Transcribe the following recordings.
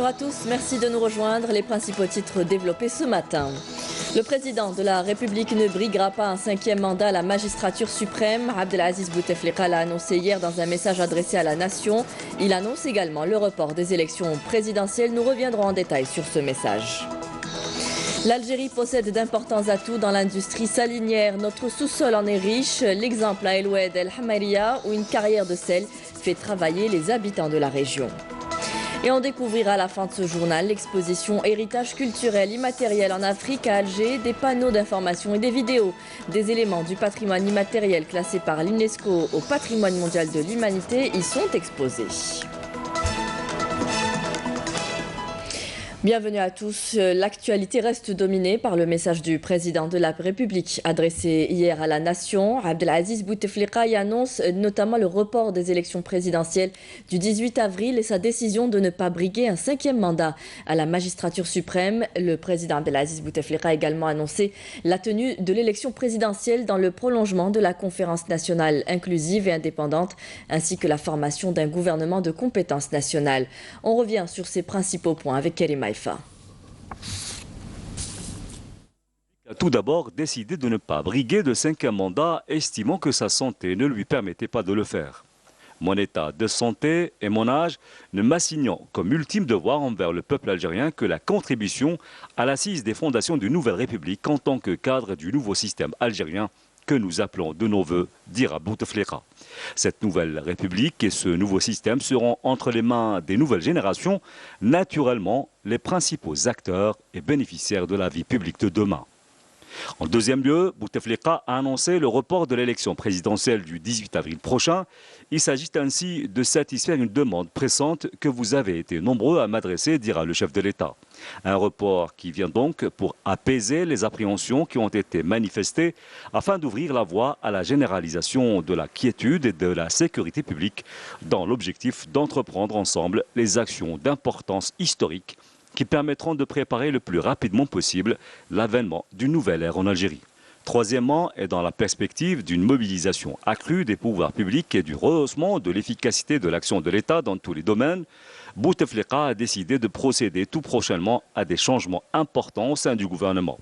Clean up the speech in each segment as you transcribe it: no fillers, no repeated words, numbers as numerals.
Bonjour à tous, merci de nous rejoindre. Les principaux titres développés ce matin. Le président de la République ne briguera pas un 5e mandat à la magistrature suprême. Abdelaziz Bouteflika l'a annoncé hier dans un message adressé à la nation. Il annonce également le report des élections présidentielles. Nous reviendrons en détail sur ce message. L'Algérie possède d'importants atouts dans l'industrie salinière. Notre sous-sol en est riche. L'exemple à El Oued El Hamaria, où une carrière de sel fait travailler les habitants de la région. Et on découvrira à la fin de ce journal l'exposition Héritage culturel immatériel en Afrique à Alger, des panneaux d'information et des vidéos, des éléments du patrimoine immatériel classés par l'UNESCO au patrimoine mondial de l'humanité y sont exposés. Bienvenue à tous. L'actualité reste dominée par le message du président de la République adressé hier à la nation. Abdelaziz Bouteflika y annonce notamment le report des élections présidentielles du 18 avril et sa décision de ne pas briguer un 5e mandat à la magistrature suprême. Le président Abdelaziz Bouteflika a également annoncé la tenue de l'élection présidentielle dans le prolongement de la conférence nationale inclusive et indépendante ainsi que la formation d'un gouvernement de compétences nationales. On revient sur ces principaux points avec Karim Haïfa. A tout d'abord décidé de ne pas briguer de 5e mandat, estimant que sa santé ne lui permettait pas de le faire. Mon état de santé et mon âge ne m'assignant comme ultime devoir envers le peuple algérien que la contribution à l'assise des fondations d'une nouvelle république en tant que cadre du nouveau système algérien que nous appelons de nos voeux, dira Bouteflika. Cette nouvelle république et ce nouveau système seront entre les mains des nouvelles générations, naturellement les principaux acteurs et bénéficiaires de la vie publique de demain. En deuxième lieu, Bouteflika a annoncé le report de l'élection présidentielle du 18 avril prochain. Il s'agit ainsi de satisfaire une demande pressante que vous avez été nombreux à m'adresser, dira le chef de l'État. Un report qui vient donc pour apaiser les appréhensions qui ont été manifestées afin d'ouvrir la voie à la généralisation de la quiétude et de la sécurité publique dans l'objectif d'entreprendre ensemble les actions d'importance historique qui permettront de préparer le plus rapidement possible l'avènement d'une nouvelle ère en Algérie. Troisièmement, et dans la perspective d'une mobilisation accrue des pouvoirs publics et du rehaussement de l'efficacité de l'action de l'État dans tous les domaines, Bouteflika a décidé de procéder tout prochainement à des changements importants au sein du gouvernement.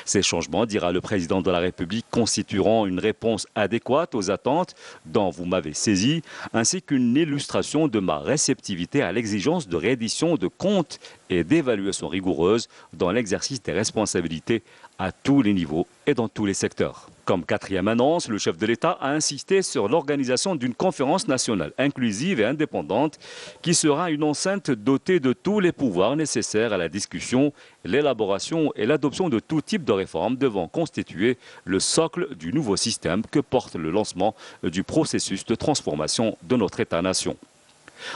Ces changements, dira le président de la République, constitueront une réponse adéquate aux attentes dont vous m'avez saisi, ainsi qu'une illustration de ma réceptivité à l'exigence de reddition de comptes et d'évaluation rigoureuse dans l'exercice des responsabilités à tous les niveaux et dans tous les secteurs. Comme quatrième annonce, le chef de l'État a insisté sur l'organisation d'une conférence nationale inclusive et indépendante qui sera une enceinte dotée de tous les pouvoirs nécessaires à la discussion, l'élaboration et l'adoption de tout type de réformes devant constituer le socle du nouveau système que porte le lancement du processus de transformation de notre État-nation.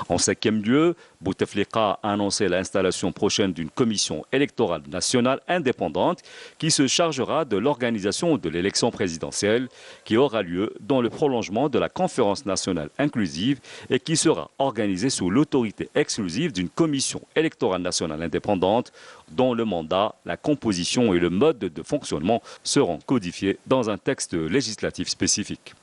En cinquième lieu, Bouteflika a annoncé l'installation prochaine d'une commission électorale nationale indépendante qui se chargera de l'organisation de l'élection présidentielle qui aura lieu dans le prolongement de la conférence nationale inclusive et qui sera organisée sous l'autorité exclusive d'une commission électorale nationale indépendante dont le mandat, la composition et le mode de fonctionnement seront codifiés dans un texte législatif spécifique.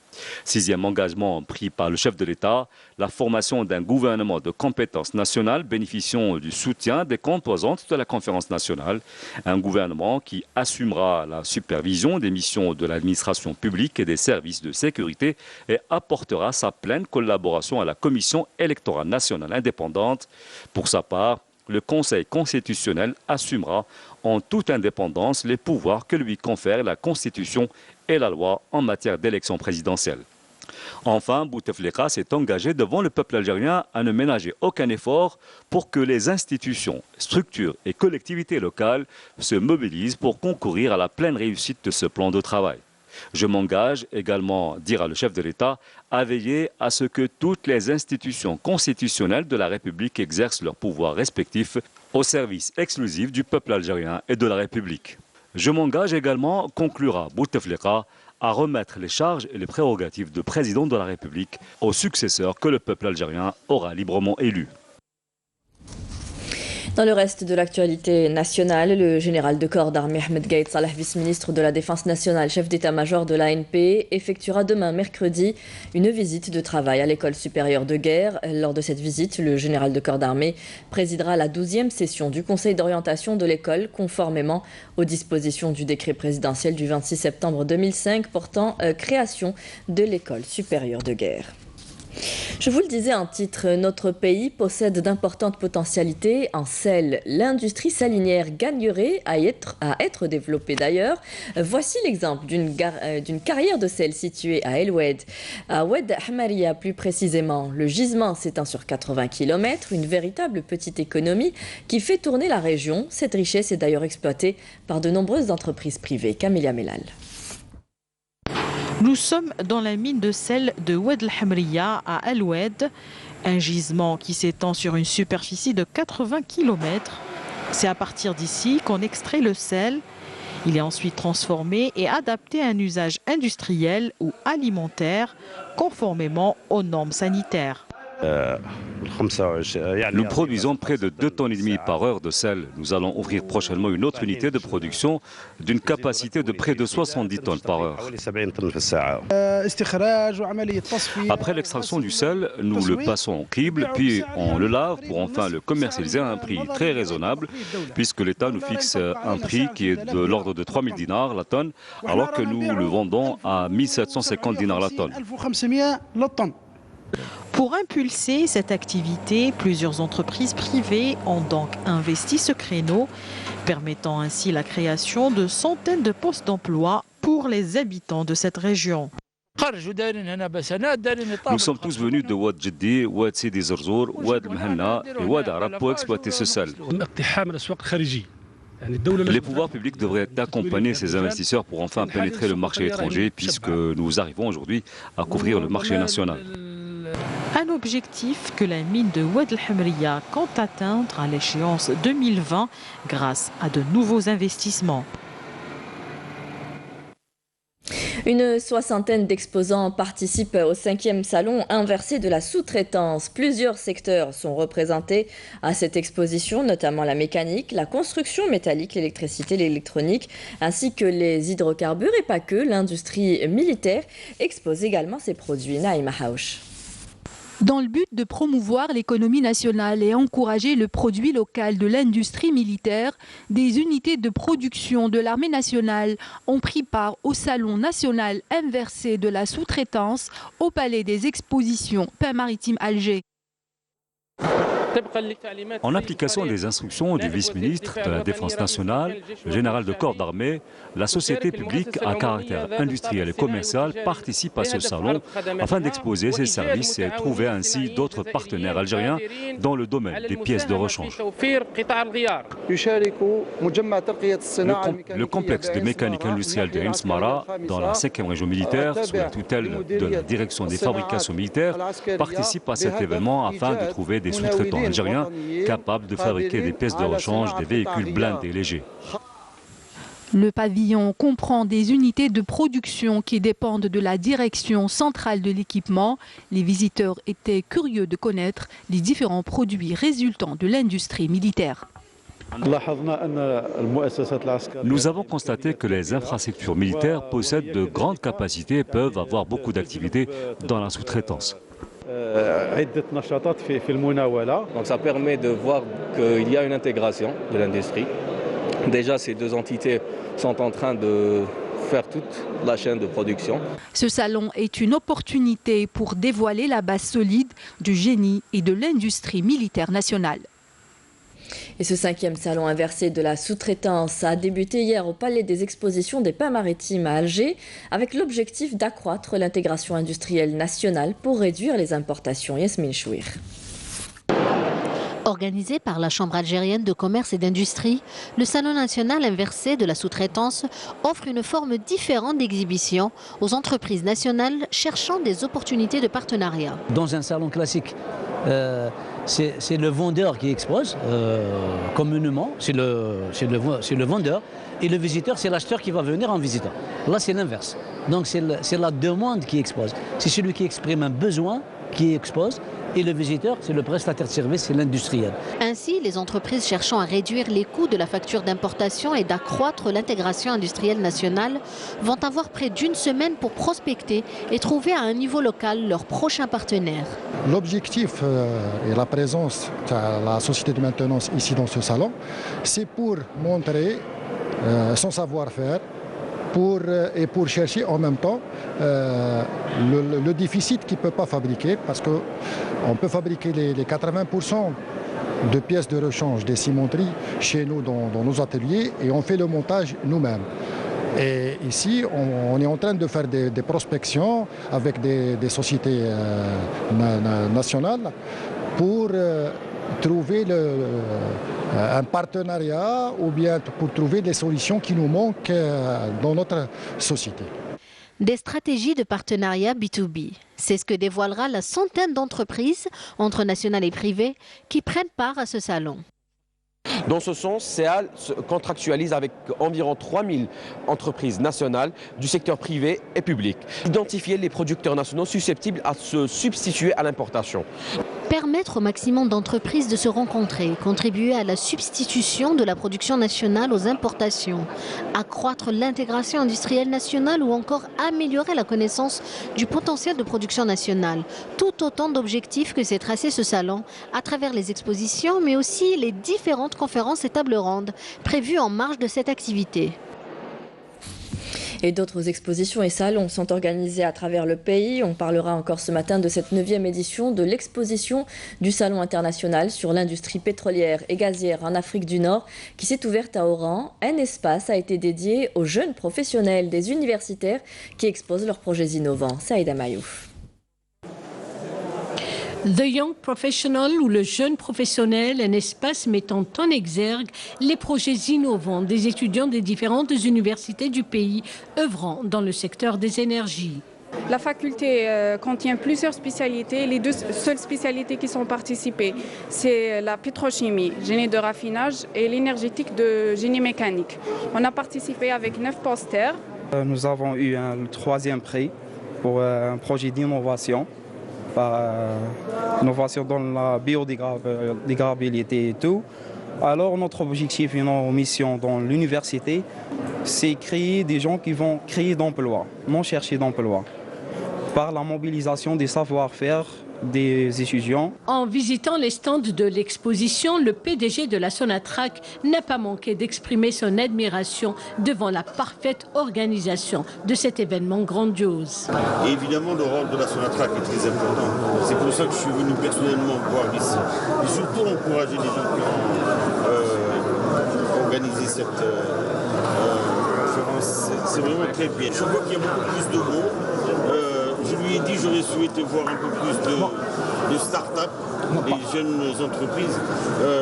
Sixième engagement pris par le chef de l'État, la formation d'un gouvernement de compétences nationales bénéficiant du soutien des composantes de la conférence nationale. Un gouvernement qui assumera la supervision des missions de l'administration publique et des services de sécurité et apportera sa pleine collaboration à la commission électorale nationale indépendante. Pour sa part, le Conseil constitutionnel assumera en toute indépendance les pouvoirs que lui confère la Constitution et la loi en matière d'élection présidentielle. Enfin, Bouteflika s'est engagé devant le peuple algérien à ne ménager aucun effort pour que les institutions, structures et collectivités locales se mobilisent pour concourir à la pleine réussite de ce plan de travail. Je m'engage également, dira le chef de l'État, à veiller à ce que toutes les institutions constitutionnelles de la République exercent leurs pouvoirs respectifs au service exclusif du peuple algérien et de la République. Je m'engage également, conclura Bouteflika, à remettre les charges et les prérogatives de président de la République au successeur que le peuple algérien aura librement élu. Dans le reste de l'actualité nationale, le général de corps d'armée Ahmed Gaïd Salah, vice-ministre de la Défense nationale, chef d'état-major de l'ANP, effectuera demain mercredi une visite de travail à l'école supérieure de guerre. Lors de cette visite, le général de corps d'armée présidera la 12e session du conseil d'orientation de l'école, conformément aux dispositions du décret présidentiel du 26 septembre 2005 portant création de l'école supérieure de guerre. Je vous le disais en titre, notre pays possède d'importantes potentialités en sel. L'industrie salinière gagnerait à être développée d'ailleurs. Voici l'exemple d'une carrière de sel située à El Oued, à Oued Hamaria plus précisément. Le gisement s'étend sur 80 km, une véritable petite économie qui fait tourner la région. Cette richesse est d'ailleurs exploitée par de nombreuses entreprises privées. Camélia Melal. Nous sommes dans la mine de sel de Oued el-Hamriya à Al Oued, un gisement qui s'étend sur une superficie de 80 km. C'est à partir d'ici qu'on extrait le sel. Il est ensuite transformé et adapté à un usage industriel ou alimentaire, conformément aux normes sanitaires. Nous produisons près de 2,5 tonnes par heure de sel. Nous allons ouvrir prochainement une autre unité de production d'une capacité de près de 70 tonnes par heure. Après l'extraction du sel, nous le passons au crible, puis on le lave pour enfin le commercialiser à un prix très raisonnable, puisque l'État nous fixe un prix qui est de l'ordre de 3000 dinars la tonne, alors que nous le vendons à 1750 dinars la tonne. Pour impulser cette activité, plusieurs entreprises privées ont donc investi ce créneau, permettant ainsi la création de centaines de postes d'emploi pour les habitants de cette région. Nous sommes tous venus de Oued Jeddi, Oued Sidi Zerzour, Oued Mhenna et Oued Arab pour exploiter ce sel. Les pouvoirs publics devraient accompagner ces investisseurs pour enfin pénétrer le marché étranger, puisque nous arrivons aujourd'hui à couvrir le marché national. Un objectif que la mine de Oued el-Hamriya compte atteindre à l'échéance 2020 grâce à de nouveaux investissements. Une soixantaine d'exposants participent au 5e salon inversé de la sous-traitance. Plusieurs secteurs sont représentés à cette exposition, notamment la mécanique, la construction métallique, l'électricité, l'électronique, ainsi que les hydrocarbures et pas que. L'industrie militaire expose également ses produits. Naïma Haouch. Dans le but de promouvoir l'économie nationale et encourager le produit local de l'industrie militaire, des unités de production de l'armée nationale ont pris part au Salon national inversé de la sous-traitance au Palais des Expositions Pain-Maritime Alger. En application des instructions du vice-ministre de la Défense nationale, le général de corps d'armée, la société publique à caractère industriel et commercial participe à ce salon afin d'exposer ses services et trouver ainsi d'autres partenaires algériens dans le domaine des pièces de rechange. Le complexe de mécanique industrielle de Msmara, dans la 5e région militaire, sous la tutelle de la direction des fabrications militaires, participe à cet événement afin de trouver des sous-traitants algériens capables de fabriquer des pièces de rechange des véhicules blindés légers. Le pavillon comprend des unités de production qui dépendent de la direction centrale de l'équipement. Les visiteurs étaient curieux de connaître les différents produits résultant de l'industrie militaire. Nous avons constaté que les infrastructures militaires possèdent de grandes capacités et peuvent avoir beaucoup d'activités dans la sous-traitance. Donc ça permet de voir qu'il y a une intégration de l'industrie. Déjà, ces deux entités sont en train de faire toute la chaîne de production. Ce salon est une opportunité pour dévoiler la base solide du génie et de l'industrie militaire nationale. Et ce 5e salon inversé de la sous-traitance a débuté hier au Palais des Expositions des Pains Maritimes à Alger avec l'objectif d'accroître l'intégration industrielle nationale pour réduire les importations. Yasmine Chouir. Organisé par la Chambre algérienne de commerce et d'industrie, le Salon national inversé de la sous-traitance offre une forme différente d'exhibition aux entreprises nationales cherchant des opportunités de partenariat. Dans un salon classique, c'est le vendeur qui expose communément, c'est le vendeur, et le visiteur, c'est l'acheteur qui va venir en visitant. Là, c'est l'inverse. Donc c'est la demande qui expose. C'est celui qui exprime un besoin qui expose. Et le visiteur, c'est le prestataire de service, c'est l'industriel. Ainsi, les entreprises cherchant à réduire les coûts de la facture d'importation et d'accroître l'intégration industrielle nationale vont avoir près d'une semaine pour prospecter et trouver à un niveau local leurs prochains partenaires. L'objectif et la présence de la société de maintenance ici dans ce salon, c'est pour montrer son savoir-faire, et pour chercher en même temps le déficit qu'il ne peut pas fabriquer, parce qu'on peut fabriquer les 80% de pièces de rechange des cimenteries chez nous dans nos ateliers et on fait le montage nous-mêmes. Et ici, on est en train de faire des prospections avec des sociétés nationales pour trouver un partenariat ou bien pour trouver des solutions qui nous manquent dans notre société. Des stratégies de partenariat B2B. C'est ce que dévoilera la centaine d'entreprises, entre nationales et privées, qui prennent part à ce salon. Dans ce sens, CEAL se contractualise avec environ 3000 entreprises nationales du secteur privé et public. Identifier les producteurs nationaux susceptibles à se substituer à l'importation. Permettre au maximum d'entreprises de se rencontrer, contribuer à la substitution de la production nationale aux importations, accroître l'intégration industrielle nationale ou encore améliorer la connaissance du potentiel de production nationale. Tout autant d'objectifs que s'est tracé ce salon à travers les expositions mais aussi les différentes conférences et tables rondes prévues en marge de cette activité. Et d'autres expositions et salons sont organisés à travers le pays. On parlera encore ce matin de cette 9e édition de l'exposition du Salon international sur l'industrie pétrolière et gazière en Afrique du Nord qui s'est ouverte à Oran. Un espace a été dédié aux jeunes professionnels des universitaires qui exposent leurs projets innovants. Saïda Mayouf. The Young Professional ou le jeune professionnel, un espace mettant en exergue les projets innovants des étudiants des différentes universités du pays œuvrant dans le secteur des énergies. La faculté contient plusieurs spécialités. Les deux seules spécialités qui sont participées, c'est la pétrochimie, génie de raffinage et l'énergétique de génie mécanique. On a participé avec 9 posters. Nous avons eu le 3e prix pour un projet d'innovation. Innovation dans la biodégradabilité et tout. Alors notre objectif et notre mission dans l'université, c'est créer des gens qui vont créer d'emplois, non chercher d'emploi, par la mobilisation des savoir-faire des étudiants. En visitant les stands de l'exposition, le PDG de la Sonatrach n'a pas manqué d'exprimer son admiration devant la parfaite organisation de cet événement grandiose. Et évidemment, le rôle de la Sonatrach est très important. C'est pour ça que je suis venu personnellement voir ici. Et surtout encourager les gens qui ont organisé cette conférence. C'est vraiment très bien. Je vois qu'il y a beaucoup plus de monde. Je lui ai dit que j'aurais souhaité voir un peu plus de start-up et jeunes entreprises.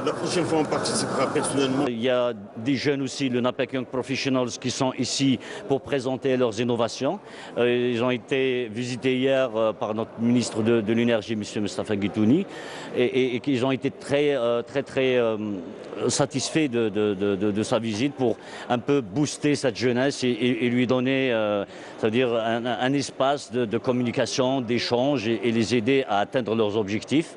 La prochaine fois, on participera personnellement. Il y a des jeunes aussi, le NAPEC Young Professionals, qui sont ici pour présenter leurs innovations. Ils ont été visités hier par notre ministre de l'Énergie, M. Mostafa Guitouni, et qu'ils ont été très satisfaits de sa visite pour un peu booster cette jeunesse et lui donner c'est-à-dire un espace de communication, d'échange et les aider à atteindre leurs objectifs.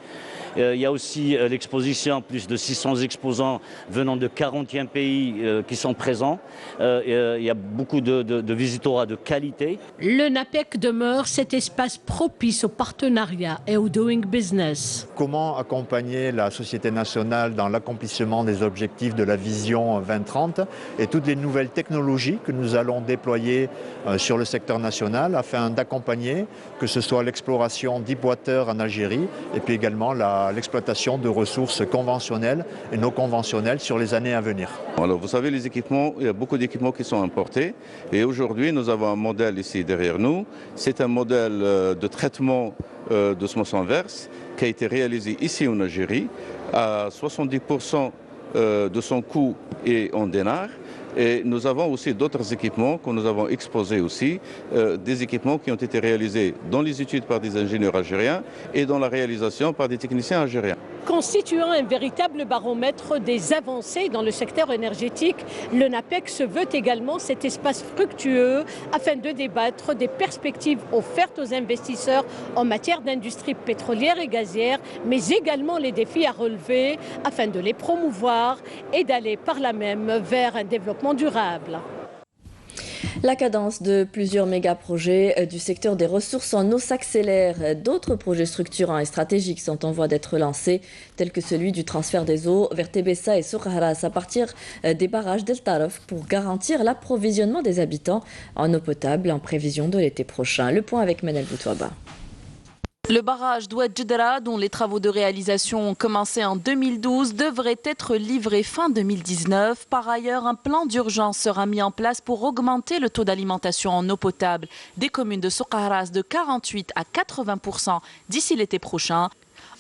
Il y a aussi l'exposition, plus de 600 exposants venant de 41 pays qui sont présents. Il y a beaucoup de visiteurs de qualité. Le NAPEC demeure cet espace propice au partenariat et au doing business. Comment accompagner la société nationale dans l'accomplissement des objectifs de la vision 2030 et toutes les nouvelles technologies que nous allons déployer sur le secteur national afin d'accompagner que ce soit l'exploration deep water en Algérie et puis également l'exploitation de ressources conventionnelles et non conventionnelles sur les années à venir. Alors vous savez, les équipements, il y a beaucoup d'équipements qui sont importés et aujourd'hui nous avons un modèle ici derrière nous. C'est un modèle de traitement d'osmose inverse qui a été réalisé ici en Algérie. À 70% de son coût est en dinars. Et nous avons aussi d'autres équipements que nous avons exposés aussi, des équipements qui ont été réalisés dans les études par des ingénieurs algériens et dans la réalisation par des techniciens algériens. Constituant un véritable baromètre des avancées dans le secteur énergétique, le NAPEC se veut également cet espace fructueux afin de débattre des perspectives offertes aux investisseurs en matière d'industrie pétrolière et gazière, mais également les défis à relever afin de les promouvoir et d'aller par là même vers un développement durable. La cadence de plusieurs méga-projets du secteur des ressources en eau s'accélère. D'autres projets structurants et stratégiques sont en voie d'être lancés, tels que celui du transfert des eaux vers Tébessa et Soukharas à partir des barrages d'El Taref pour garantir l'approvisionnement des habitants en eau potable en prévision de l'été prochain. Le point avec Manel Boutouaba. Le barrage d'Oued Jedra, dont les travaux de réalisation ont commencé en 2012, devrait être livré fin 2019. Par ailleurs, un plan d'urgence sera mis en place pour augmenter le taux d'alimentation en eau potable des communes de Soukharas de 48 à 80% d'ici l'été prochain.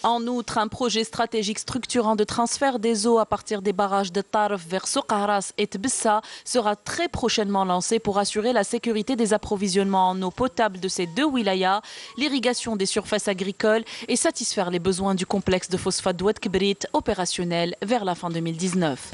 En outre, un projet stratégique structurant de transfert des eaux à partir des barrages de Tarf vers Soukharas et Tbessa sera très prochainement lancé pour assurer la sécurité des approvisionnements en eau potable de ces deux wilayas, l'irrigation des surfaces agricoles et satisfaire les besoins du complexe de phosphate d'Oued Kibrit opérationnel vers la fin 2019.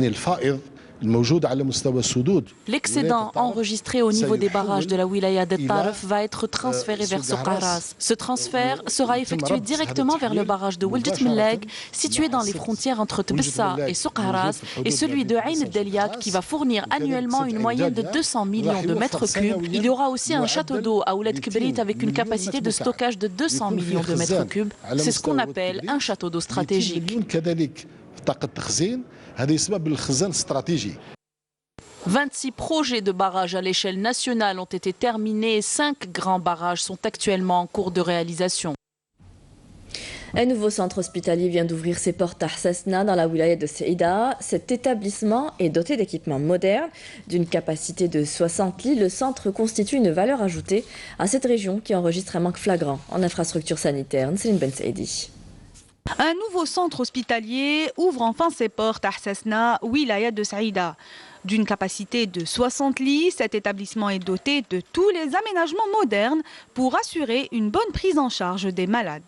L'excédent enregistré au niveau des barrages de la wilaya de Tarf va être transféré vers Soukharas. Ce transfert sera effectué directement vers le barrage de Wildjet Milleg, situé dans les frontières entre Tbessa et Soukharas, et celui de Ain Deliak qui va fournir annuellement une moyenne de 200 millions de mètres cubes. Il y aura aussi un château d'eau à Oued Kibrit avec une capacité de stockage de 200 millions de mètres cubes. C'est ce qu'on appelle un château d'eau stratégique. 26 projets de barrages à l'échelle nationale ont été terminés et 5 grands barrages sont actuellement en cours de réalisation. Un nouveau centre hospitalier vient d'ouvrir ses portes à Sassna dans la wilaya de Saïda. Cet établissement est doté d'équipements modernes. D'une capacité de 60 lits, le centre constitue une valeur ajoutée à cette région qui enregistre un manque flagrant en infrastructures sanitaires. Céline Ben Saïdi. Un nouveau centre hospitalier ouvre enfin ses portes à Sassna, wilaya de Saïda. D'une capacité de 60 lits, cet établissement est doté de tous les aménagements modernes pour assurer une bonne prise en charge des malades.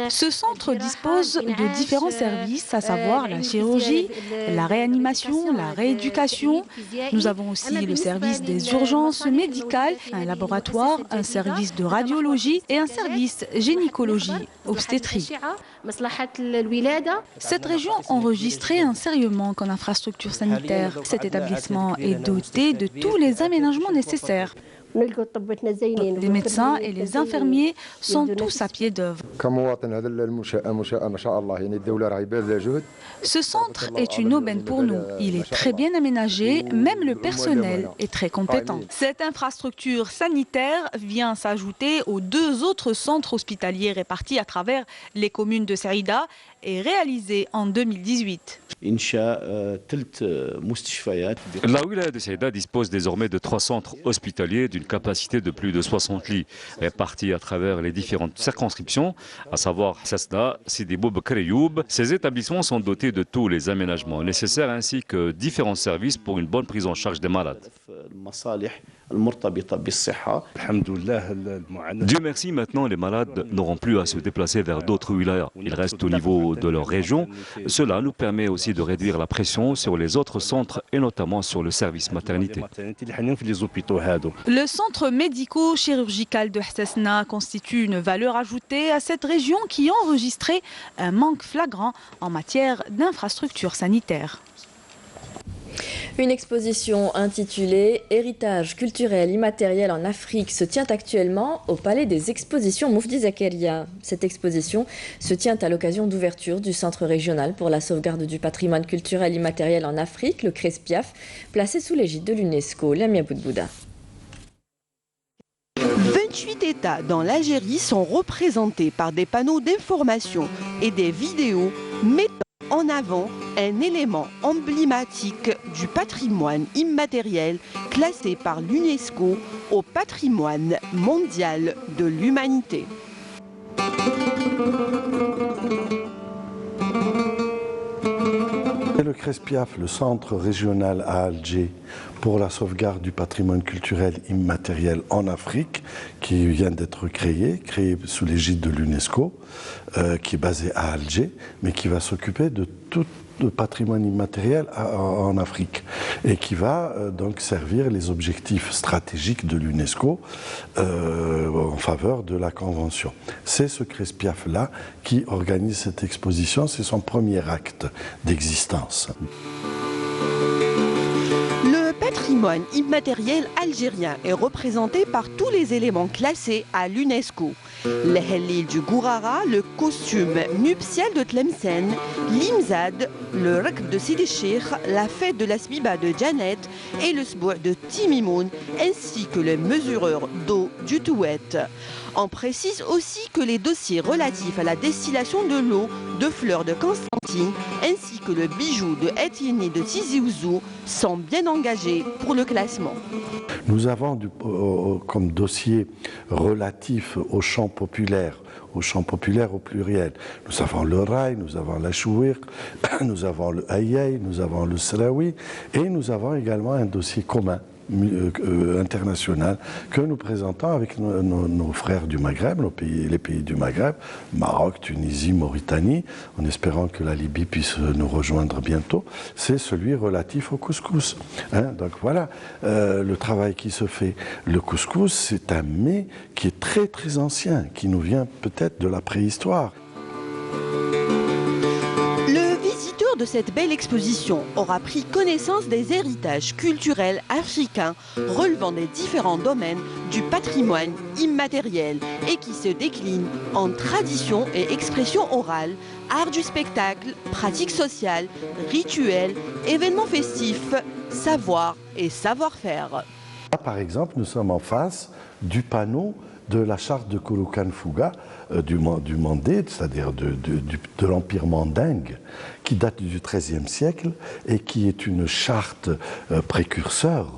Ce centre dispose de différents services, à savoir la chirurgie, la réanimation, la rééducation. Nous avons aussi le service des urgences médicales, un laboratoire, un service de radiologie et un service gynécologie, obstétrique. Cette région enregistrait un sérieux manque en infrastructures sanitaires. Cet établissement est doté de tous les aménagements nécessaires. Les médecins et les infirmiers sont tous à pied d'œuvre. Ce centre est une aubaine pour nous. Il est très bien aménagé, même le personnel est très compétent. Cette infrastructure sanitaire vient s'ajouter aux 2 autres centres hospitaliers répartis à travers les communes de Saïda et réalisés en 2018. La wilaya de Saïda dispose désormais de 3 centres hospitaliers d'une capacité de plus de 60 lits, répartis à travers les différentes circonscriptions, à savoir Sassna, Sidi Boubacar et Youb. Ces établissements sont dotés de tous les aménagements nécessaires ainsi que différents services pour une bonne prise en charge des malades. Dieu merci, maintenant les malades n'auront plus à se déplacer vers d'autres wilayas. Ils restent au niveau de leur région. Cela nous permet aussi de réduire la pression sur les autres centres et notamment sur le service maternité. Le centre médico-chirurgical de Sassna constitue une valeur ajoutée à cette région qui enregistrait un manque flagrant en matière d'infrastructures sanitaires. Une exposition intitulée « Héritage culturel immatériel en Afrique » se tient actuellement au Palais des Expositions Moufdi Zakaria. Cette exposition se tient à l'occasion d'ouverture du Centre régional pour la sauvegarde du patrimoine culturel immatériel en Afrique, le CRESPIAF, placé sous l'égide de l'UNESCO. Lamia Boudbouda. 28 États dans l'Algérie sont représentés par des panneaux d'information et des vidéos mettant en avant un élément emblématique du patrimoine immatériel classé par l'UNESCO au patrimoine mondial de l'humanité. Le CRESPIAF, le centre régional à Alger pour la sauvegarde du patrimoine culturel immatériel en Afrique, qui vient d'être créé sous l'égide de l'UNESCO, qui est basé à Alger, mais qui va s'occuper de tout le patrimoine immatériel en Afrique et qui va donc servir les objectifs stratégiques de l'UNESCO en faveur de la Convention. C'est ce CRESPIAF-là qui organise cette exposition, c'est son premier acte d'existence. Le patrimoine immatériel algérien est représenté par tous les éléments classés à l'UNESCO. Le Hellil du Gourara, le costume nuptial de Tlemcen, l'Imzad, le Rakb de Sidi Cheikh, la fête de la Smiba de Janet et le Sbour de Timimoun, ainsi que le mesureur d'eau du Touet. On précise aussi que les dossiers relatifs à la distillation de l'eau de Fleur de Constantine ainsi que le bijou de Etienne de Tizi Ouzou sont bien engagés pour le classement. Nous avons comme dossier relatif au chant populaire au pluriel. Nous avons le raï, nous avons la chouir, nous avons le aïeï, nous avons le sraoui et nous avons également un dossier commun international que nous présentons avec nos frères du Maghreb, les pays du Maghreb, Maroc, Tunisie, Mauritanie, en espérant que la Libye puisse nous rejoindre bientôt, c'est celui relatif au couscous. Donc voilà le travail qui se fait. Le couscous, c'est un mets qui est très très ancien, qui nous vient peut-être de la préhistoire. De cette belle exposition aura pris connaissance des héritages culturels africains relevant des différents domaines du patrimoine immatériel et qui se déclinent en tradition et expression orale, art du spectacle, pratiques sociales, rituels, événements festifs, savoir et savoir-faire. Là, par exemple, nous sommes en face du panneau de la charte de Kouroukan Fouga du Mandé, c'est-à-dire de l'Empire mandingue, qui date du XIIIe siècle et qui est une charte précurseur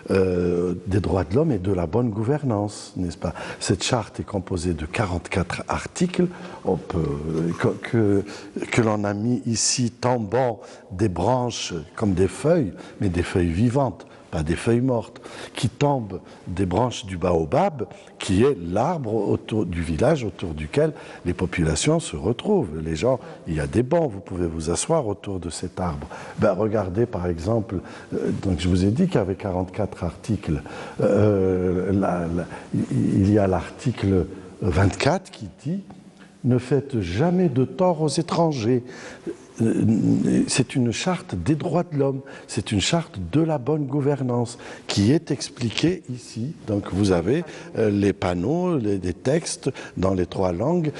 des droits de l'homme et de la bonne gouvernance, n'est-ce pas? Cette charte est composée de 44 articles que l'on a mis ici tombant des branches comme des feuilles, mais des feuilles vivantes, pas des feuilles mortes, qui tombent des branches du baobab, qui est l'arbre autour du village autour duquel les populations se retrouvent. Les gens, il y a des bancs, vous pouvez vous asseoir autour de cet arbre. Regardez par exemple, donc je vous ai dit qu'il y avait 44 articles. Il y a l'article 24 qui dit « Ne faites jamais de tort aux étrangers ». C'est une charte des droits de l'homme, c'est une charte de la bonne gouvernance qui est expliquée ici. Donc vous avez les panneaux, les textes dans les 3 langues.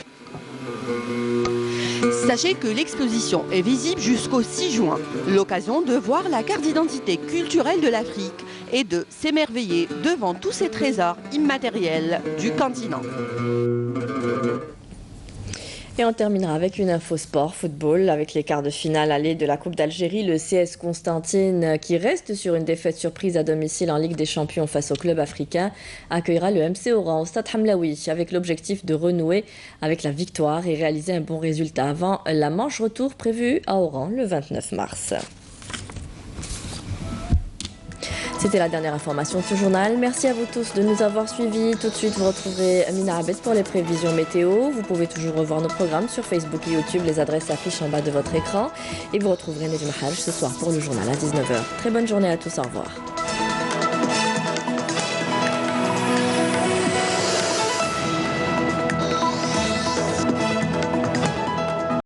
Sachez que l'exposition est visible jusqu'au 6 juin, l'occasion de voir la carte d'identité culturelle de l'Afrique et de s'émerveiller devant tous ces trésors immatériels du continent. Et on terminera avec une info sport, football, avec les quarts de finale aller de la Coupe d'Algérie. Le CS Constantine, qui reste sur une défaite surprise à domicile en Ligue des Champions face au club africain, accueillera le MC Oran au Stade Hamlaoui avec l'objectif de renouer avec la victoire et réaliser un bon résultat avant la manche retour prévue à Oran le 29 mars. C'était la dernière information de ce journal. Merci à vous tous de nous avoir suivis. Tout de suite, vous retrouverez Amina Abed pour les prévisions météo. Vous pouvez toujours revoir nos programmes sur Facebook et YouTube. Les adresses s'affichent en bas de votre écran. Et vous retrouverez Nejma Haj ce soir pour le journal à 19h. Très bonne journée à tous. Au revoir.